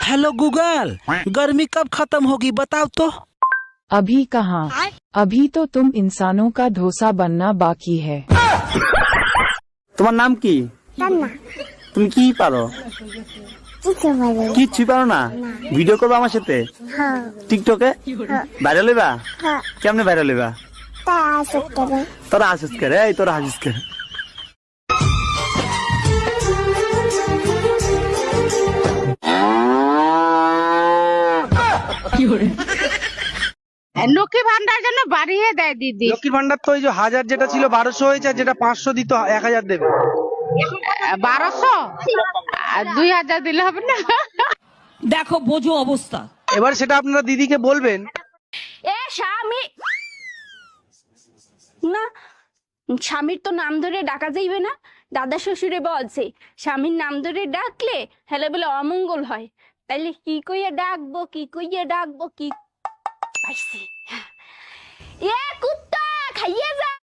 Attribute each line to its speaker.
Speaker 1: Hello Google, गर्मी कब खत्म होगी बताओ तो।
Speaker 2: अभी कहाँ, अभी तो तुम इंसानों का धोसा बनना बाकी है।
Speaker 3: তোমার নাম কি?
Speaker 4: রান্না
Speaker 3: তুমি কি পারো?
Speaker 4: কিছু বলে
Speaker 3: কিচ্ছু পারো না? ভিডিও করবে আমার সাথে
Speaker 4: হ্যাঁ
Speaker 3: টিকটকে? ভাইরাল হইবা?
Speaker 4: হ্যাঁ
Speaker 3: কেমনে ভাইরাল হইবা?
Speaker 4: তা আসতে রে
Speaker 3: তোরা হাসিস করে, এই তোরা হাসিস করে।
Speaker 5: লক্ষ্মী ভান্ডার জন্য বাড়িয়ে দেয় দিদি।
Speaker 6: লক্ষ্মীর ভান্ডার তো ওই যে 1000 যেটা ছিল 1200 হয়েছে, আর যেটা 500 দিত 1000 দেবে।
Speaker 5: 1200 আর 2000 দিলে হবে না?
Speaker 7: দেখো বোঝো অবস্থা।
Speaker 6: এবার সেটা আপনারা দিদিকে বলবেন।
Speaker 8: এ স্বামী না, স্বামীর তো নাম ধরে ডাকা যাইবে না। দাদা শ্বশুরে বলছে স্বামীর নাম ধরে ডাকলে হেলে বলে অমঙ্গল হয়। তাইলে কি কইয়া ডাকবো, কি কইয়া ডাকবো, কি পাইছি। এ কুত্তা খাইয়ে যা।